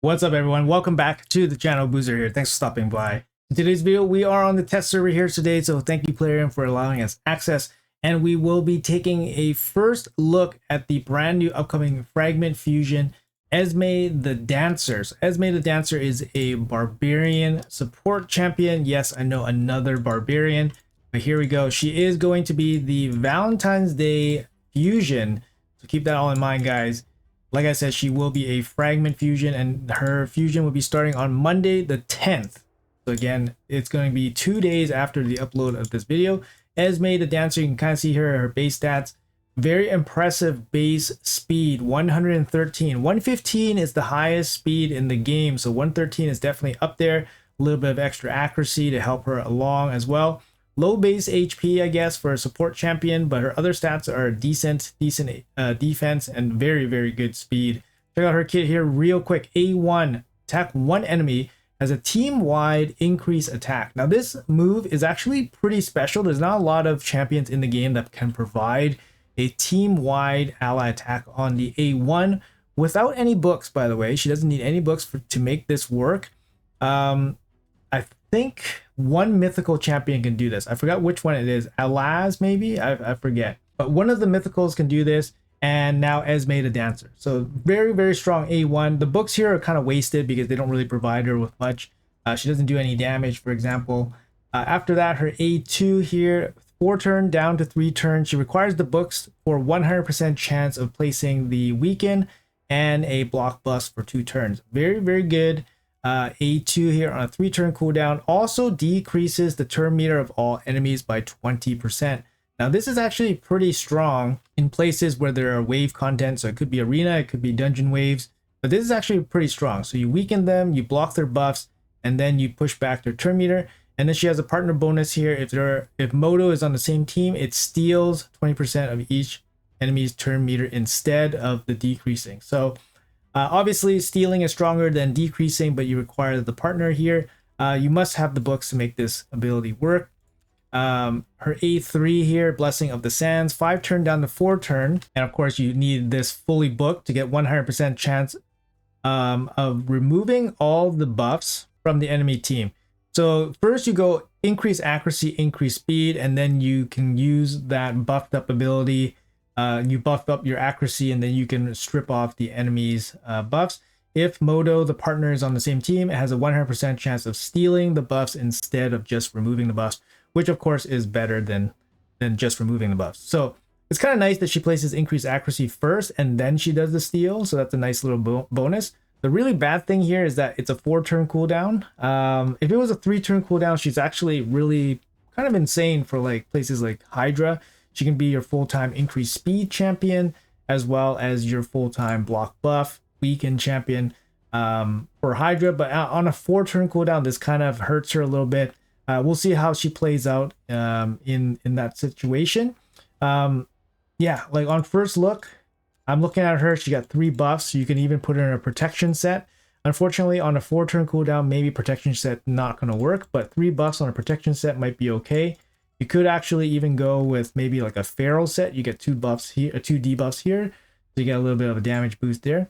What's up, everyone? Welcome back to the channel. Boozer here. Thanks for stopping by. In today's video, we are on the test server here today, so thank you, Plarium, for allowing us access. And we will be taking a first look at the brand new upcoming Fragment Fusion, Esme the Dancer. So Esme the Dancer is a barbarian support champion. Yes, I know, another barbarian, but here we go. She is going to be the Valentine's Day fusion, so keep that all in mind, guys. Like I said, she will be a fragment fusion, and her fusion will be starting on Monday the 10th. So again, it's going to be 2 days after the upload of this video. Esme the Dancer, you can kind of see her base stats. Very impressive base speed, 113. 115 is the highest speed in the game, so 113 is definitely up there. A little bit of extra accuracy to help her along as well. Low base HP, I guess, for a support champion, but her other stats are decent defense and very good speed. Check out her kit here real quick. A1, attack one enemy, has a team-wide increase attack. Now this move is actually pretty special. There's not a lot of champions in the game that can provide a team-wide ally attack on the A1 without any books, by the way. She doesn't need any books to make this work. I think one mythical champion can do this. I forgot which one it is. Alaz, maybe? I forget. But one of the mythicals can do this, and now Esme the Dancer. So very strong A1. The books here are kind of wasted because they don't really provide her with much. She doesn't do any damage, for example. After that, her A2 here, 4 turn down to 3 turns. She requires the books for 100% chance of placing the weaken and a block bust for 2 turns. Very good. A2 here on a 3-turn cooldown also decreases the turn meter of all enemies by 20%. Now this is actually pretty strong in places where there are wave content, so it could be arena, it could be dungeon waves, but this is actually pretty strong. So you weaken them, you block their buffs, and then you push back their turn meter. And then she has a partner bonus here. If Modo is on the same team, it steals 20% of each enemy's turn meter instead of the decreasing. So obviously, stealing is stronger than decreasing, but you require the partner here. You must have the books to make this ability work. Her A3 here, Blessing of the Sands, 5 turn down to 4 turn. And of course, you need this fully booked to get 100% chance of removing all the buffs from the enemy team. So first you go increase accuracy, increase speed, and then you can use that buffed up ability. You buff up your accuracy, and then you can strip off the enemy's buffs. If Modo, the partner, is on the same team, it has a 100% chance of stealing the buffs instead of just removing the buffs, which of course is better than just removing the buffs. So it's kind of nice that she places increased accuracy first and then she does the steal. So that's a nice little bonus. The really bad thing here is that it's a 4-turn cooldown. If it was a 3-turn cooldown, she's actually really kind of insane for like places like Hydra. She can be your full-time increased speed champion, as well as your full-time block buff weaken champion for Hydra. But on a 4-turn cooldown, this kind of hurts her a little bit. We'll see how she plays out in that situation. Yeah, like on first look, I'm looking at her. She got 3 buffs. You can even put her in a protection set. Unfortunately, on a 4-turn cooldown, maybe protection set not going to work, but 3 buffs on a protection set might be okay. You could actually even go with maybe like a feral set. You get 2 buffs here, 2 debuffs here, so you get a little bit of a damage boost there.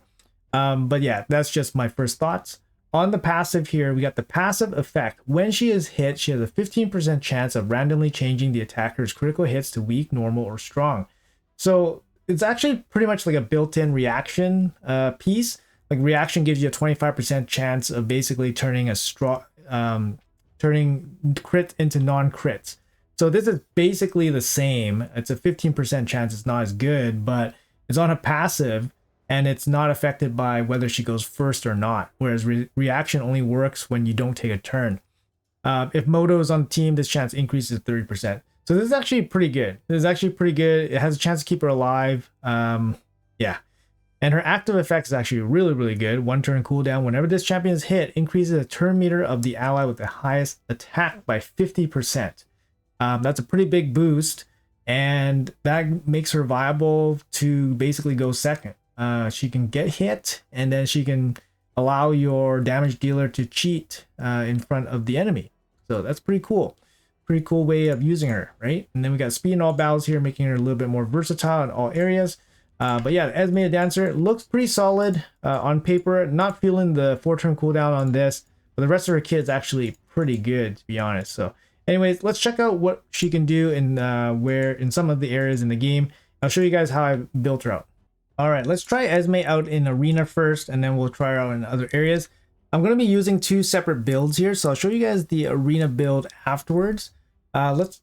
But yeah, that's just my first thoughts. On the passive here, we got the passive effect. When she is hit, she has a 15% chance of randomly changing the attacker's critical hits to weak, normal, or strong. So it's actually pretty much like a built-in reaction piece. Like reaction gives you a 25% chance of basically turning turning crit into non-crits. So this is basically the same. It's a 15% chance. It's not as good, but it's on a passive and it's not affected by whether she goes first or not. Whereas reaction only works when you don't take a turn. If Modo is on the team, this chance increases 30%. So this is actually pretty good. It has a chance to keep her alive. Yeah. And her active effects is actually really good. 1-turn cooldown. Whenever this champion is hit, increases the turn meter of the ally with the highest attack by 50%. That's a pretty big boost, and that makes her viable to basically go second. She can get hit, and then she can allow your damage dealer to cheat in front of the enemy. So that's pretty cool. Pretty cool way of using her, right? And then we got speed in all battles here, making her a little bit more versatile in all areas. But yeah, Esme the Dancer looks pretty solid on paper. Not feeling the 4-turn cooldown on this, but the rest of her kit's actually pretty good, to be honest. So anyways, let's check out what she can do in where in some of the areas in the game. I'll show you guys how I built her out. All right, let's try Esme out in arena first, and then we'll try her out in other areas. I'm going to be using 2 separate builds here, so I'll show you guys the arena build afterwards. Let's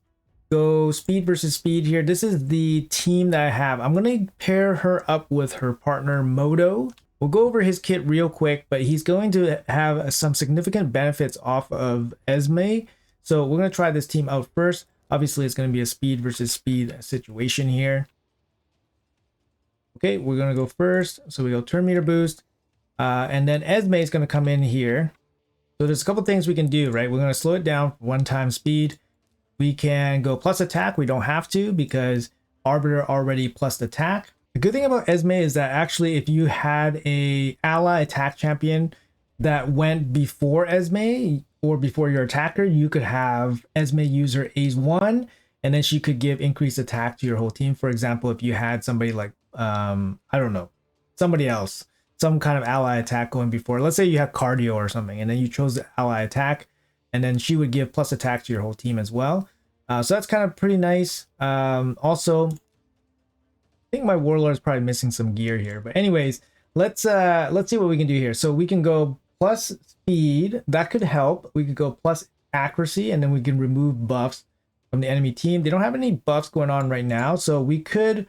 go speed versus speed here. This is the team that I have. I'm going to pair her up with her partner Modo. We'll go over his kit real quick, but he's going to have some significant benefits off of Esme. So we're going to try this team out first. Obviously, it's going to be a speed versus speed situation here. Okay, we're going to go first. So we go turn meter boost. And then Esme is going to come in here. So there's a couple things we can do, right? We're going to slow it down 1 time speed. We can go plus attack. We don't have to because Arbiter already plus attack. The good thing about Esme is that actually if you had a ally attack champion that went before Esme or before your attacker, you could have Esme use her A's 1 and then she could give increased attack to your whole team. For example, if you had somebody like, I don't know, somebody else, some kind of ally attack going before, let's say you have cardio or something, and then you chose the ally attack, and then she would give plus attack to your whole team as well. So that's kind of pretty nice. Also, I think my warlord is probably missing some gear here, but anyways, let's see what we can do here. So we can go plus speed, that could help. We could go plus accuracy, and then we can remove buffs from the enemy team. They don't have any buffs going on right now, so we could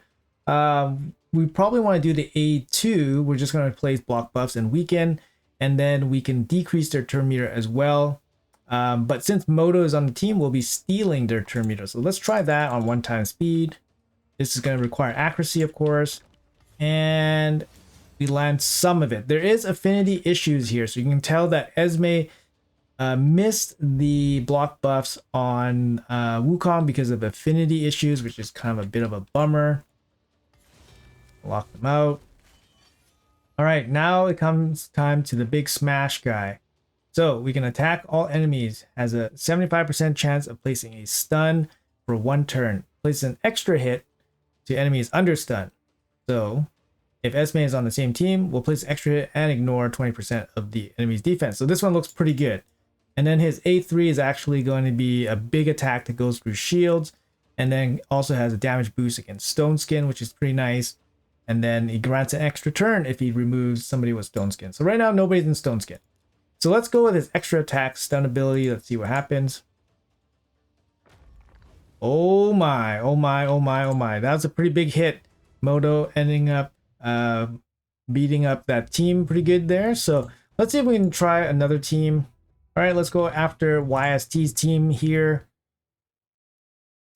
we probably want to do the A2. We're just going to place block buffs and weaken, and then we can decrease their turn meter as well. But since Modo is on the team, we'll be stealing their turn meter. So let's try that on 1 time speed. This is going to require accuracy, of course, and we land some of it. There is affinity issues here, so you can tell that Esme missed the block buffs on Wukong because of affinity issues, which is kind of a bit of a bummer. Lock them out. All right, now it comes time to the big smash guy. So we can attack all enemies. Has a 75% chance of placing a stun for 1 turn. Place an extra hit to enemies under stun. So if Esme is on the same team, we'll place extra hit and ignore 20% of the enemy's defense. So this one looks pretty good. And then his A3 is actually going to be a big attack that goes through shields, and then also has a damage boost against Stone Skin, which is pretty nice. And then he grants an extra turn if he removes somebody with Stone Skin. So right now, nobody's in Stone Skin. So let's go with his extra attack stun ability. Let's see what happens. Oh my, oh my, oh my, oh my. That was a pretty big hit. Modo ending up beating up that team pretty good there. So let's see if we can try another team. All right, let's go after YST's team here.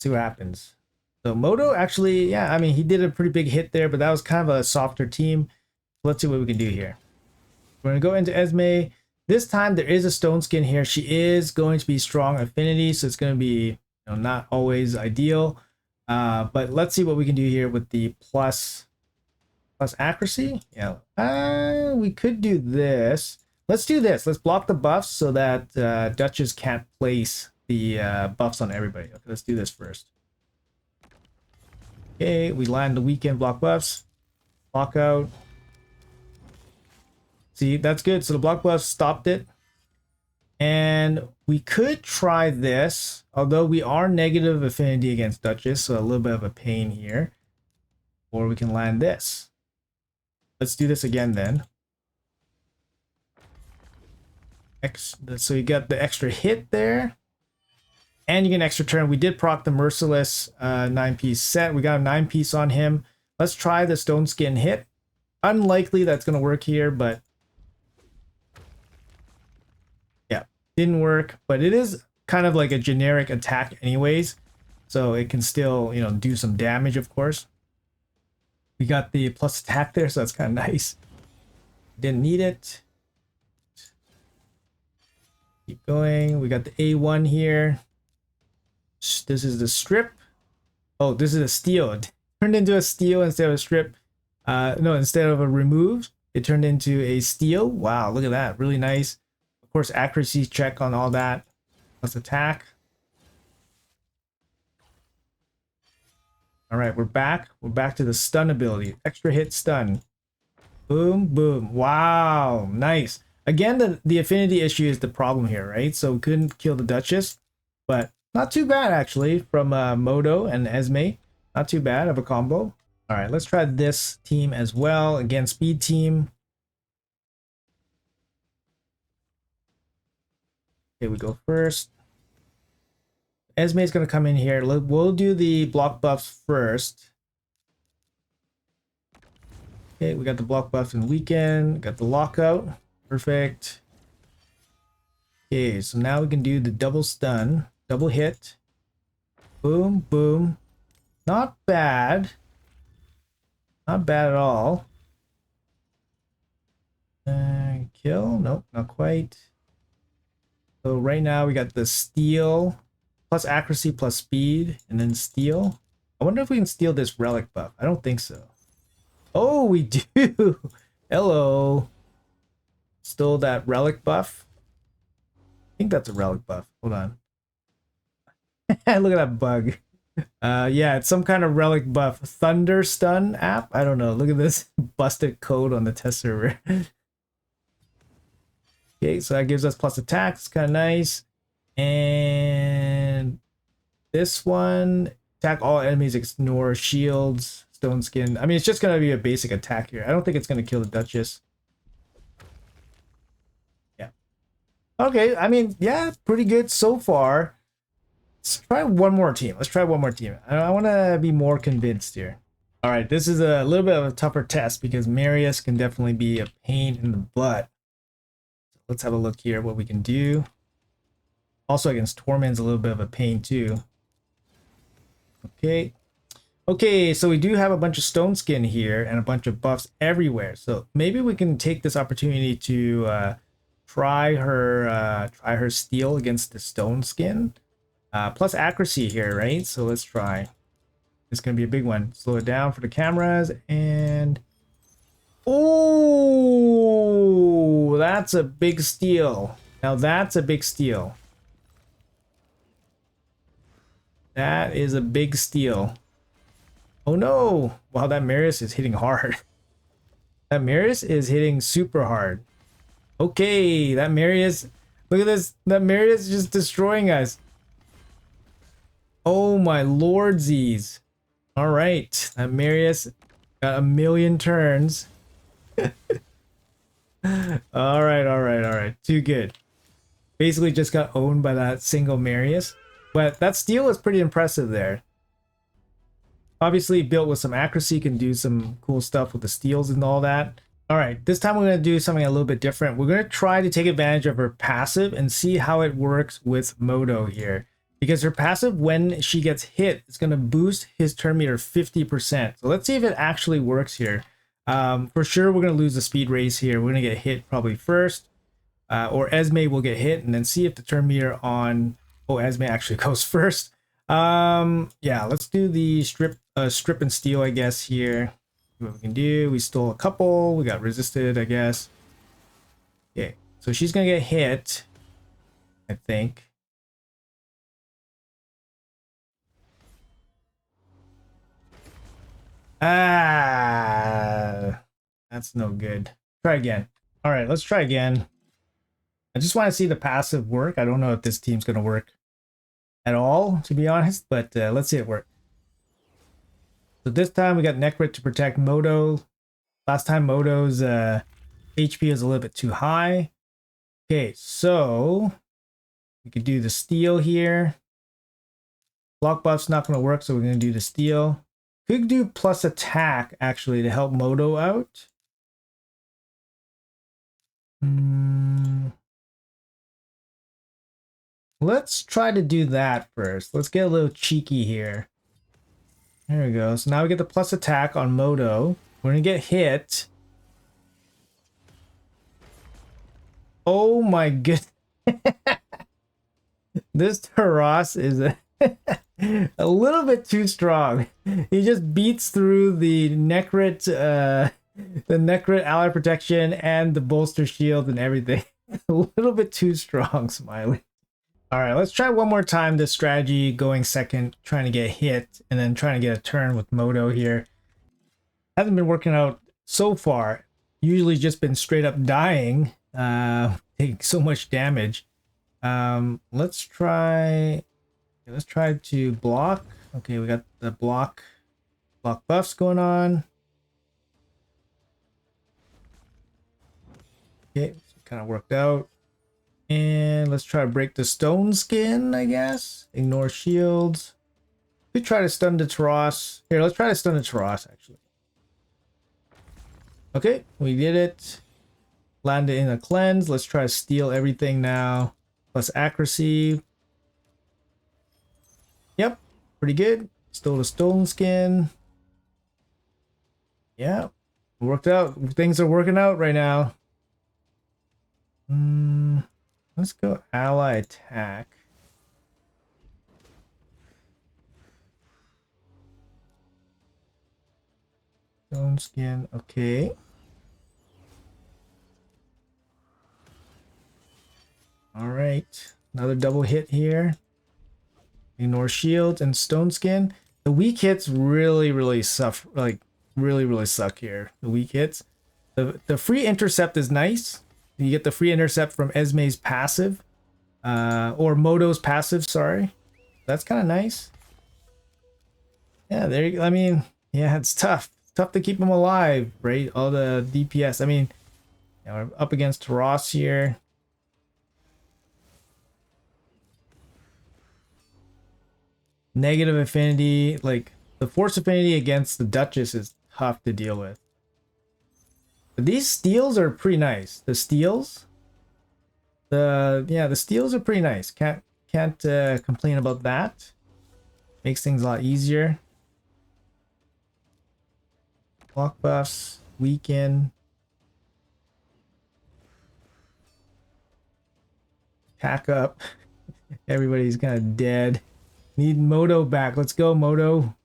See what happens. So Modo actually, yeah, I mean, he did a pretty big hit there, but that was kind of a softer team. Let's see what we can do here. We're going to go into Esme. This time there is a Stone Skin here. She is going to be strong affinity, so it's going to be, not always ideal. But let's see what we can do here with the plus accuracy. Yeah, we could do this. Let's do this. Let's block the buffs so that Duchess can't place the buffs on everybody. Okay, let's do this first. Okay, we land the weekend block buffs. Block out. See, that's good. So the block buffs stopped it. And we could try this, although we are negative affinity against Duchess, so a little bit of a pain here. Or we can land this. Let's do this again then. So you got the extra hit there. And you get an extra turn. We did proc the Merciless 9-piece set. We got a 9-piece on him. Let's try the Stone Skin hit. Unlikely that's going to work here, but yeah, didn't work. But it is kind of like a generic attack anyways. So it can still, do some damage, of course. We got the plus attack there, so that's kind of nice. Didn't need it. Keep going. We got the A1 here. This is the strip. Oh, this is a steal. It turned into a steal instead of a strip. No, instead of a remove, it turned into a steal. Wow, look at that. Really nice. Of course, accuracy check on all that. Let's attack. All right, we're back. We're back to the stun ability. Extra hit stun. Boom, boom. Wow, nice. Again, the affinity issue is the problem here, right? So we couldn't kill the Duchess, but not too bad actually from Modo and Esme. Not too bad of a combo. All right, let's try this team as well. Again, speed team. Okay, we go first. Esme is going to come in here. We'll do the block buffs first. Okay, we got the block buff in weekend. Got the lockout. Perfect. Okay, so now we can do the double stun. Double hit. Boom, boom. Not bad. Not bad at all. Kill? Nope, not quite. So right now we got the steal plus accuracy plus speed and then steal. I wonder if we can steal this relic buff. I don't think so. Oh, we do. Hello. Stole that relic buff. I think that's a relic buff. Hold on. Look at that bug. Yeah, it's some kind of relic buff. Thunder stun app? I don't know. Look at this busted code on the test server. Okay, so that gives us plus attack. It's kind of nice. And this one, attack all enemies, ignore shields, stone skin. I mean, it's just going to be a basic attack here. I don't think it's going to kill the Duchess. Yeah. Okay, I mean, yeah, pretty good so far. Let's try one more team. Let's try one more team. I want to be more convinced here. All right, this is a little bit of a tougher test because Marius can definitely be a pain in the butt. Let's have a look here what we can do. Also against Tormund's a little bit of a pain too. Okay. Okay, so we do have a bunch of stone skin here and a bunch of buffs everywhere. So maybe we can take this opportunity to try her steal against the stone skin. Plus accuracy here, right? So let's try. It's gonna be a big one. Slow it down for the cameras and oh, that's a big steal. Now that's a big steal. That is a big steal. Oh no! Wow, that Marius is hitting hard. That Marius is hitting super hard. Okay, that Marius. Look at this. That Marius is just destroying us. Oh my lordsies. All right, that Marius got a million turns. All right. Too good. Basically just got owned by that single Marius. But that steal is pretty impressive there. Obviously built with some accuracy, can do some cool stuff with the steals and all that. All right, this time we're going to do something a little bit different. We're going to try to take advantage of her passive and see how it works with Modo here. Because her passive, when she gets hit, is going to boost his turn meter 50%. So let's see if it actually works here. For sure, we're going to lose the speed race here. We're going to get hit probably first. Or Esme will get hit and then see if the turn meter on... Oh, Esme actually goes first. Yeah, let's do the strip and steal, I guess, here. See what we can do. We stole a couple. We got resisted, I guess. Okay, so she's going to get hit, I think. Ah, that's no good. Try again. All right, let's try again. I just want to see the passive work. I don't know if this team's going to work at all, to be honest, but let's see it work. So this time we got Necrit to protect Modo. Last time Modo's HP is a little bit too high. Okay, so we could do the steal here. Block buff's not going to work, so we're going to do the steal. Could do plus attack, actually, to help Modo out. Let's try to do that first. Let's get a little cheeky here. There we go. So now we get the plus attack on Modo. We're going to get hit. Oh my goodness. This Taras is a little bit too strong. He just beats through the Necrit ally protection and the bolster shield and everything. A little bit too strong, Smiley. All right, let's try one more time this strategy, going second, trying to get hit, and then trying to get a turn with Modo here. Hasn't been working out so far. Usually just been straight up dying, taking so much damage. Let's try to block. Okay, we got the block buffs going on. Okay, so kind of worked out. And let's try to break the stone skin, I guess. Ignore shields. We try to stun the Taros. Here, let's try to stun the Taros, actually. Okay, we did it. Landed in a cleanse. Let's try to steal everything now. Plus accuracy. Yep, pretty good. Stole the stone skin. Yeah, worked out. Things are working out right now. Let's go ally attack. Stone skin, okay. All right, another double hit here. Ignore shields and stone skin. The weak hits really suffer, like really suck here. The weak hits. The free intercept is nice. You get the free intercept from Esme's passive, or Modo's passive. Sorry, that's kind of nice. Yeah, there. I mean, yeah, it's tough. It's tough to keep them alive, right? All the DPS. I mean, yeah, we're up against Taros here. Negative affinity, like the force affinity against the Duchess is tough to deal with. But these steals are pretty nice. The steals, the steals are pretty nice. Can't complain about that. Makes things a lot easier. Block buffs, weaken, pack up. Everybody's kind of dead. Need Modo back. Let's go, Modo.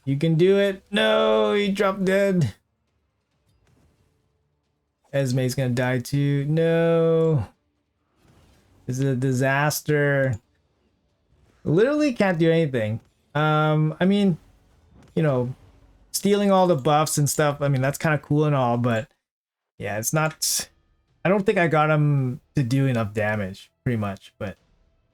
You can do it. No, he dropped dead. Esme's gonna die too. No. This is a disaster. Literally can't do anything. I mean, you know, stealing all the buffs and stuff, I mean, that's kind of cool and all, but yeah, it's not... I don't think I got him to do enough damage, pretty much, but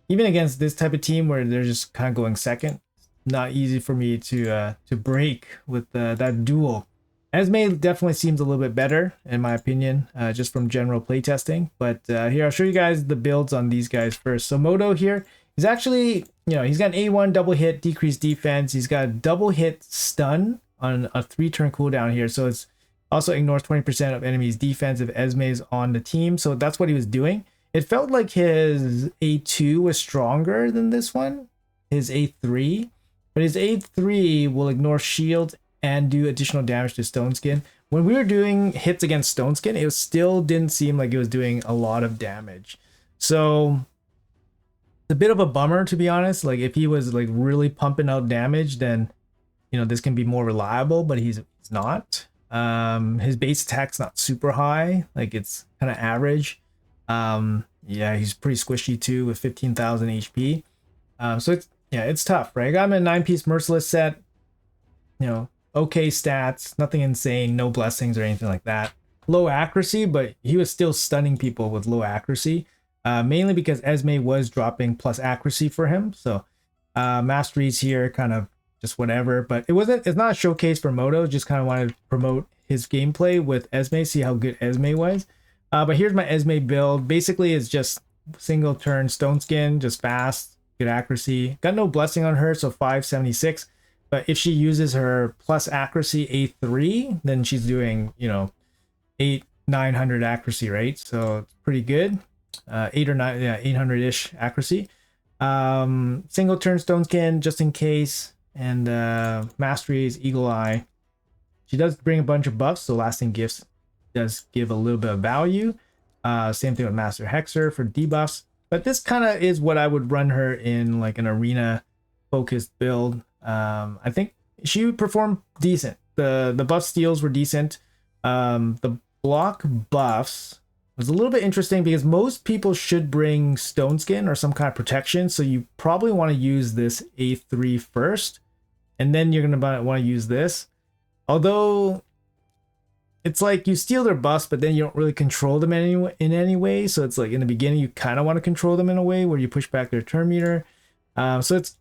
even against this type of team where they're just kind of going second, not easy for me to break with that duel. Esme definitely seems a little bit better, in my opinion, just from general playtesting. But here, I'll show you guys the builds on these guys first. So Modo here, he's actually, you know, he's got an A1 double hit, decreased defense. He's got a double hit stun on a 3-turn cooldown here. So it's also ignores 20% of enemies' defense if Esme is on the team. So that's what he was doing. It felt like his A2 was stronger than this one, his A3. But his A3 will ignore shield and do additional damage to Stone Skin. When we were doing hits against Stone Skin, it still didn't seem like it was doing a lot of damage. So it's a bit of a bummer, to be honest. Like if he was like really pumping out damage, then you know this can be more reliable, but he's not. His base attack's not super high, like it's kind of average. Yeah, he's pretty squishy too with 15,000 HP. So it's tough, right? I got him in a 9-piece merciless set. You know, okay stats, nothing insane, no blessings or anything like that. Low accuracy, but he was still stunning people with low accuracy. Mainly because Esme was dropping plus accuracy for him. So masteries here kind of just whatever, but it's not a showcase for Modo. Just kind of wanted to promote his gameplay with Esme, see how good Esme was. But here's my Esme build. Basically it's just single turn Stone Skin, just fast, good accuracy. Got no blessing on her, so 576. But if she uses her plus accuracy A3, then she's doing, you know, 900 accuracy, right? So it's pretty good. 8 or 9, yeah, 800-ish accuracy. Single turn Stone Skin just in case. And masteries, Eagle Eye. She does bring a bunch of buffs, so lasting gifts does give a little bit of value. Same thing with Master Hexer for debuffs. But this kind of is what I would run her in like an arena focused build. I think she performed decent. The buff steals were decent. The block buffs, was a little bit interesting because most people should bring Stone Skin or some kind of protection. So you probably want to use this A3 first, and then you're going to want to use this. Although it's like you steal their buffs, but then you don't really control them in any way. So it's like in the beginning, you kind of want to control them in a way where you push back their turn meter. So it's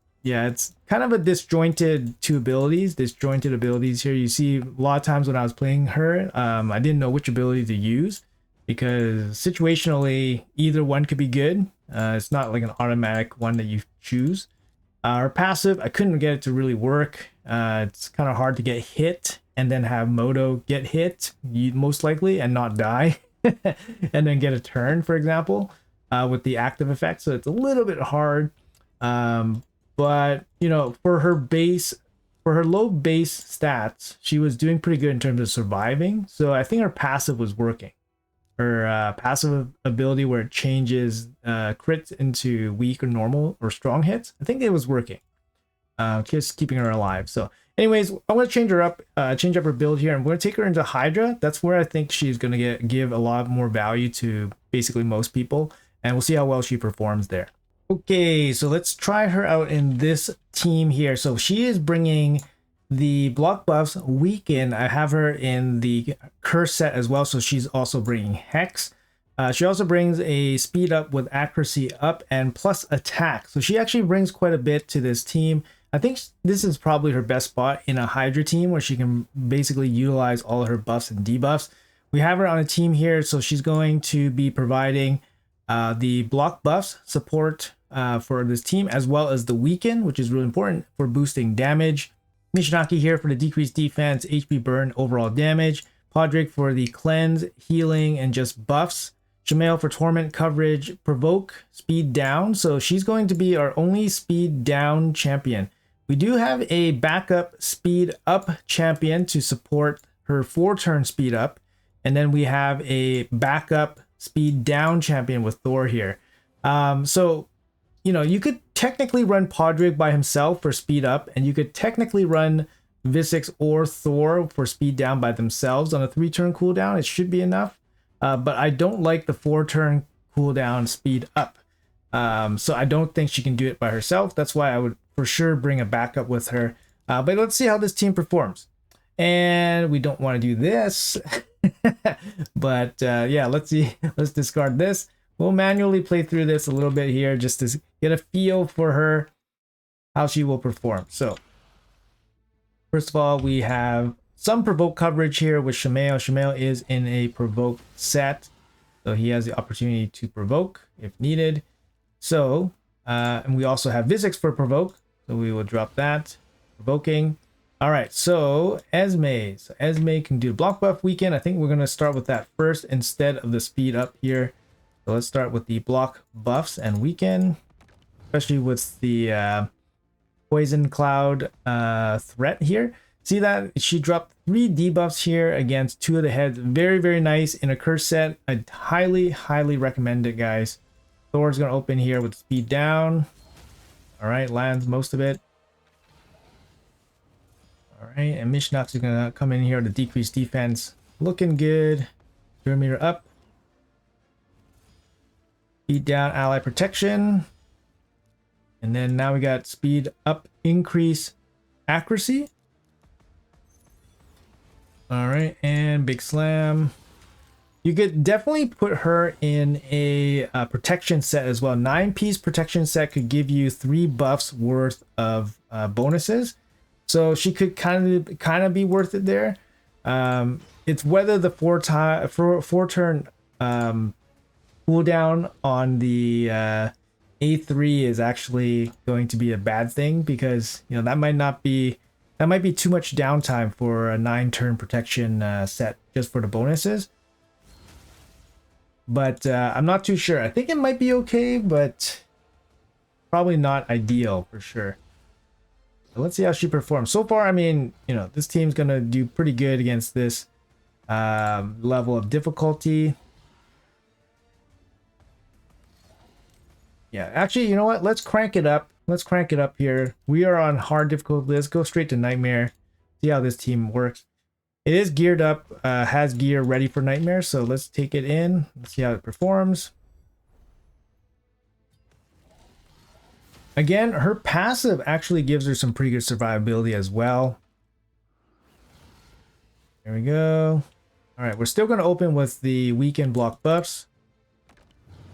kind of a disjointed abilities here. You see a lot of times when I was playing her, I didn't know which ability to use because situationally, either one could be good. It's not like an automatic one that you choose. Her passive, I couldn't get it to really work. It's kind of hard to get hit and then have Modo get hit, most likely, and not die, and then get a turn, for example, with the active effect. So it's a little bit hard. But you know, for her low base stats, she was doing pretty good in terms of surviving. So I think her passive was working. Her passive ability where it changes crits into weak or normal or strong hits, I think it was working. Just keeping her alive. So anyways, I'm going to change up her build here. I'm going to take her into Hydra. That's where I think she's going to give a lot more value to basically most people. And we'll see how well she performs there. Okay, so let's try her out in this team here. So she is bringing the block buffs weaken. I have her in the curse set as well, so she's also bringing Hex. She also brings a speed up with accuracy up and plus attack. So she actually brings quite a bit to this team. I think this is probably her best spot in a Hydra team where she can basically utilize all of her buffs and debuffs. We have her on a team here, so she's going to be providing the block buffs support for this team, as well as the weaken, which is really important for boosting damage. Mishinaki here for the decreased defense, HP burn, overall damage. Podrick for the cleanse, healing, and just buffs. Shamail for torment coverage, provoke, speed down. So she's going to be our only speed down champion. We do have a backup speed up champion to support her 4-turn speed up. And then we have a backup speed down champion with Thor here. So, you know, you could technically run Podrick by himself for speed up, and you could technically run Visix or Thor for speed down by themselves on a 3-turn cooldown. It should be enough. But I don't like the 4-turn cooldown speed up. So I don't think she can do it by herself. That's why I would for sure bring a backup with her. But let's see how this team performs. And we don't want to do this. But yeah, let's see. Let's discard this. We'll manually play through this a little bit here just to get a feel for her, how she will perform. So first of all, we have some provoke coverage here with Shamail. Shamail is in a provoke set, so he has the opportunity to provoke if needed. So, and we also have Visix for provoke, so we will drop that. Provoking. All right, so Esme. So Esme can do block buff weaken. I think we're going to start with that first instead of the speed up here. So let's start with the block buffs and weaken, especially with the poison cloud threat here. See that she dropped 3 debuffs here against 2 of the heads. Very, very nice in a curse set. I highly, highly recommend it, guys. Thor's going to open here with speed down. All right, lands most of it. All right, and Mishnox is going to come in here to decrease defense. Looking good. Turn meter up. Speed down, ally protection. And then now we got speed up, increase accuracy. All right, and big slam. You could definitely put her in a protection set as well. 9-piece protection set could give you 3 buffs worth of bonuses, so she could kind of be worth it there. It's whether the 4-turn cooldown on the A3 is actually going to be a bad thing, because you know that might be too much downtime for a 9-turn protection set just for the bonuses. But I'm not too sure. I think it might be okay, but probably not ideal for sure. So let's see how she performs. So far, I mean, you know, this team's gonna do pretty good against this level of difficulty. Yeah, actually, you know what? Let's crank it up. Let's crank it up here. We are on hard difficulty. Let's go straight to Nightmare. See how this team works. It is geared up, has gear ready for Nightmare, so let's take it in. Let's see how it performs. Again, her passive actually gives her some pretty good survivability as well. There we go. All right, we're still going to open with the weekend block buffs.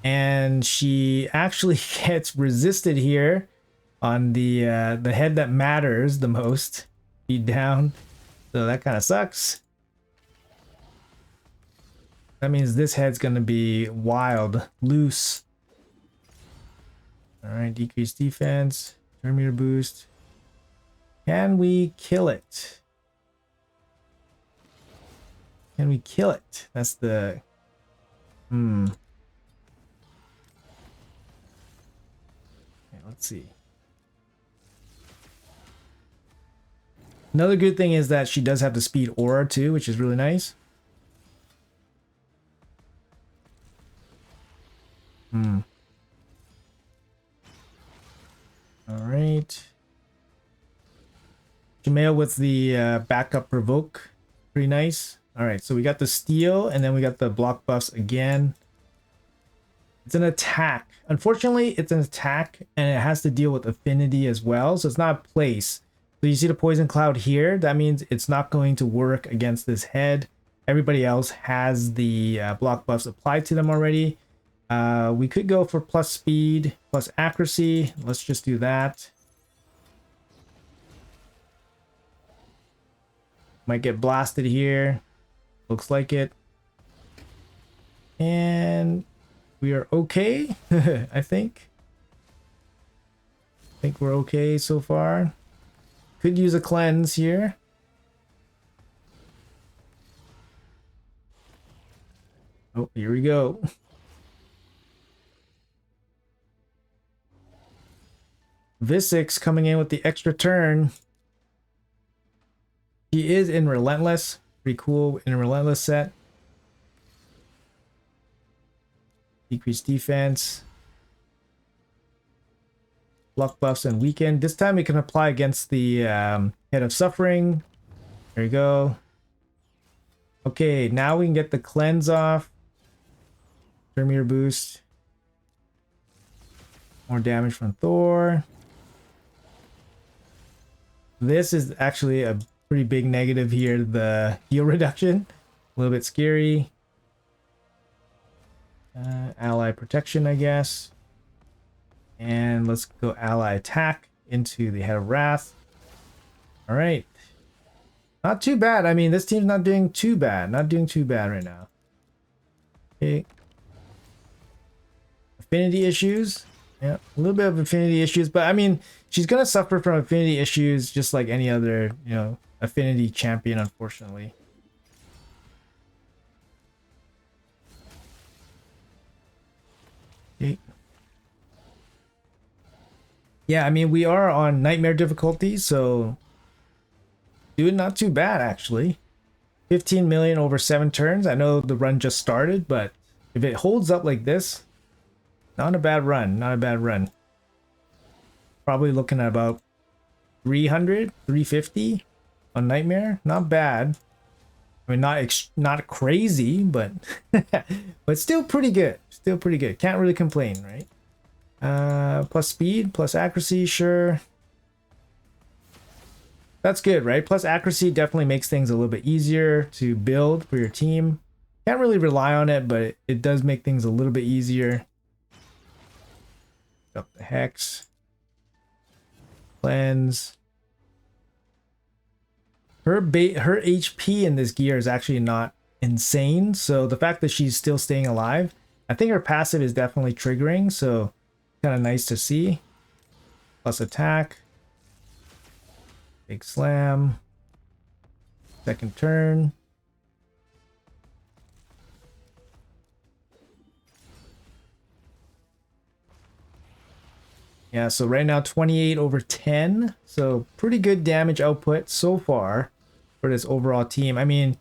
And she actually gets resisted here on the head that matters the most. Beat down. So that kind of sucks. That means this head's going to be wild, loose. All right, decreased defense, turn meter boost. Can we kill it? Can we kill it? That's the... Okay, let's see. Another good thing is that she does have the speed aura too, which is really nice. All right. Jameo with the backup provoke. Pretty nice. All right, so we got the steal and then we got the block buffs again. It's an attack. Unfortunately, it's an attack and it has to deal with affinity as well. So it's not a place. So you see the poison cloud here. That means it's not going to work against this head. Everybody else has the block buffs applied to them already. We could go for plus speed, plus accuracy. Let's just do that. Might get blasted here. Looks like it. And we are okay, I think. I think we're okay so far. Could use a cleanse here. Oh, here we go. Visix coming in with the extra turn. He is in Relentless. Pretty cool in a Relentless set. Decreased defense. Block buffs and weaken. This time we can apply against the Head of Suffering. There you go. Okay, now we can get the cleanse off. Turn meter boost. More damage from Thor. This is actually a pretty big negative here, the heal reduction. A little bit scary. Ally protection, I guess. And let's go ally attack into the Head of Wrath. All right. Not too bad. I mean, this team's not doing too bad. Not doing too bad right now. Okay. Affinity issues. Yeah, a little bit of affinity issues, but I mean, she's gonna suffer from affinity issues just like any other, you know, affinity champion, unfortunately. Okay. Yeah, I mean, we are on nightmare difficulty, so doing not too bad actually. 15 million over 7 turns. I know the run just started, but if it holds up like this, not a bad run. Not a bad run. Probably looking at about 300, 350 on Nightmare. Not bad. I mean, not crazy, but but still pretty good. Still pretty good. Can't really complain, right? Plus speed, plus accuracy, sure. That's good, right? Plus accuracy definitely makes things a little bit easier to build for your team. Can't really rely on it, but it does make things a little bit easier. Up the hex. Cleanse. Her HP in this gear is actually not insane, so the fact that she's still staying alive, I think her passive is definitely triggering, so kind of nice to see. Plus attack. Big slam. Second turn. Yeah, so right now 28 over 10. So pretty good damage output so far for this overall team. I mean,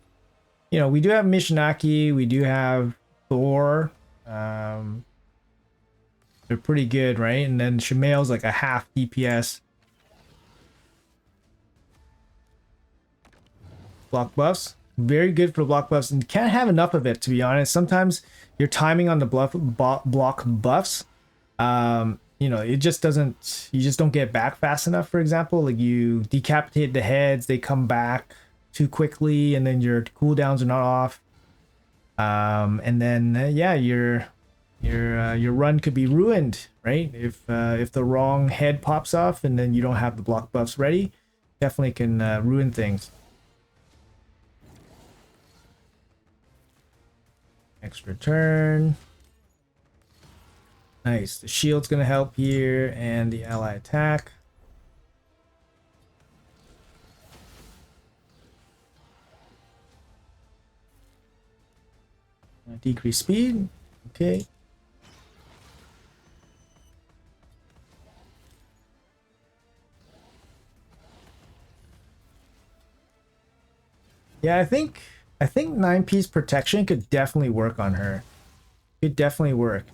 you know, we do have Mishinaki, we do have Thor. They're pretty good, right? And then Shamail's like a half DPS. Block buffs. very good for block buffs, and you can't have enough of it, to be honest. Sometimes your timing on the block buffs, you know, it just doesn't, you just don't get back fast enough. For example, like you decapitate the heads, they come back too quickly, and then your cooldowns are not off. And then yeah, your run could be ruined, right? If the wrong head pops off and then you don't have the block buffs ready, definitely can ruin things. Extra turn. Nice. The shield's gonna help here, and the ally attack. Decrease speed. Okay. Yeah, I think 9-piece protection could definitely work on her. Could definitely work.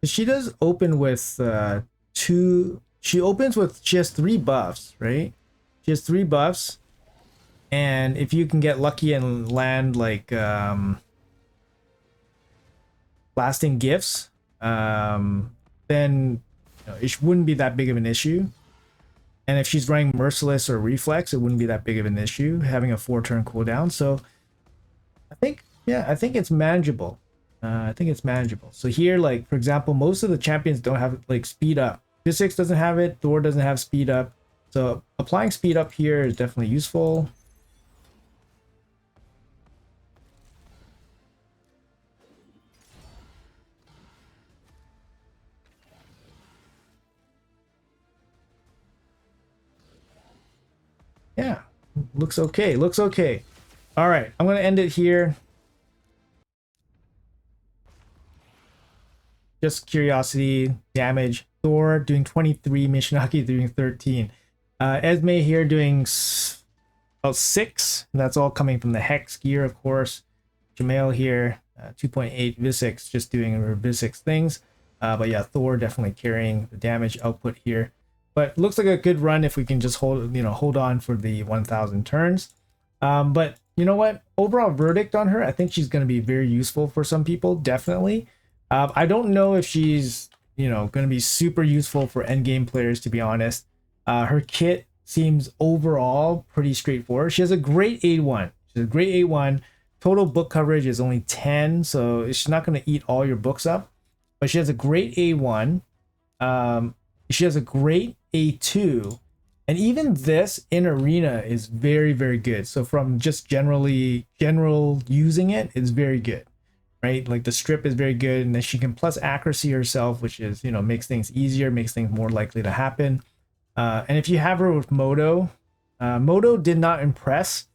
She does open with she opens with, she has 3 buffs, right? She has 3 buffs. And if you can get lucky and land like lasting gifts, then you know, it wouldn't be that big of an issue. And if she's running Merciless or Reflex, it wouldn't be that big of an issue having a 4-turn cooldown. So I think, yeah, I think it's manageable. I think it's manageable. So here, like, for example, most of the champions don't have, like, speed up. Physics doesn't have it. Thor doesn't have speed up. So applying speed up here is definitely useful. Yeah, looks okay. Looks okay. All right, I'm going to end it here. Just curiosity, damage. Thor doing 23, Mishinaki doing 13. Esme here doing about 6. And that's all coming from the Hex gear, of course. Jamail here, 2.8. Visix just doing her Visix things. But yeah, Thor definitely carrying the damage output here. But looks like a good run if we can just hold on for the 1,000 turns. But you know what? Overall verdict on her, I think she's going to be very useful for some people, definitely. I don't know if she's, you know, going to be super useful for endgame players, to be honest. Her kit seems overall pretty straightforward. She has a great A1. She has a great A1. Total book coverage is only 10, so she's not going to eat all your books up. But she has a great A1. She has a great A2. And even this in arena is very, very good. So from just general using it, it's very good. Right, like the strip is very good, and then she can plus accuracy herself, which is, you know, makes things easier, makes things more likely to happen. And if you have her with Modo, Modo did not impress,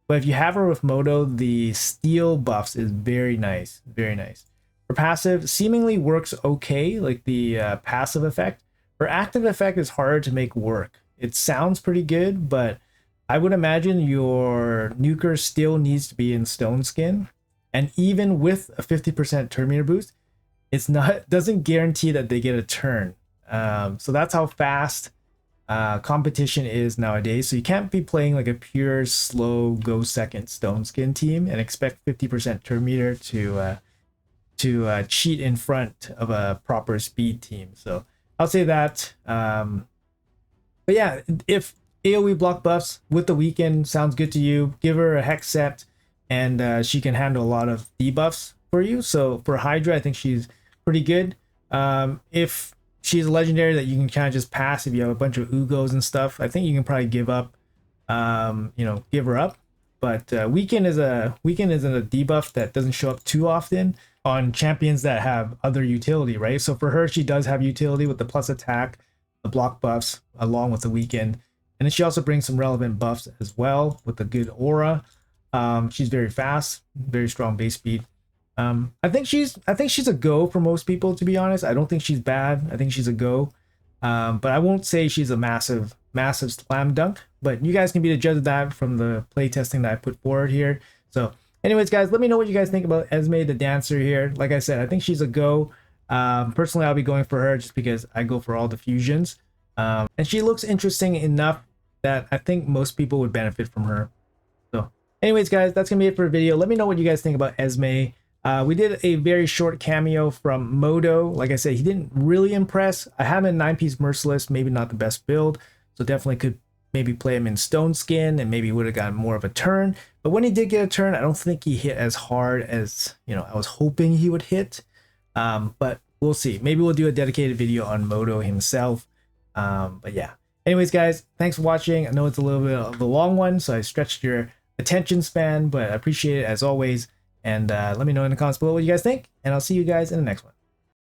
but if you have her with Modo, the steal buffs is very nice, very nice. Her passive seemingly works okay, like the passive effect. Her active effect is hard to make work. It sounds pretty good, but I would imagine your nuker still needs to be in Stone Skin. And even with a 50% turn meter boost, doesn't guarantee that they get a turn. So that's how fast competition is nowadays. So you can't be playing like a pure slow go second Stone Skin team and expect 50% turn meter to cheat in front of a proper speed team. So I'll say that. But yeah, if AoE block buffs with the weekend sounds good to you, give her a Hex set, and she can handle a lot of debuffs for you. So for Hydra, I think she's pretty good. If she's a legendary that you can kind of just pass if you have a bunch of Ugos and stuff, I think you can probably give up, give her up. But weekend isn't a debuff that doesn't show up too often on champions that have other utility, right? So for her, she does have utility with the plus attack, the block buffs, along with the weekend. And then she also brings some relevant buffs as well with the good aura. She's very fast, very strong base speed. I think she's a go for most people, to be honest. I don't think she's bad. I think she's a go. But I won't say she's a massive slam dunk. But you guys can be the judge of that from the play testing that I put forward here. So anyways, guys, let me know what you guys think about Esme the Dancer here. Like I said, I think she's a go. Personally, I'll be going for her just because I go for all the fusions. And she looks interesting enough that I think most people would benefit from her. So anyways, guys, that's going to be it for the video. Let me know what you guys think about Esme. We did a very short cameo from Modo. Like I said, he didn't really impress. I have him in 9-piece Merciless, maybe not the best build. So definitely could maybe play him in Stone Skin and maybe would have gotten more of a turn. But when he did get a turn, I don't think he hit as hard as, you know, I was hoping he would hit. But we'll see. Maybe we'll do a dedicated video on Modo himself. But yeah. Anyways, guys, thanks for watching. I know it's a little bit of a long one, so I stretched your attention span, but I appreciate it as always. And let me know in the comments below what you guys think, and I'll see you guys in the next one.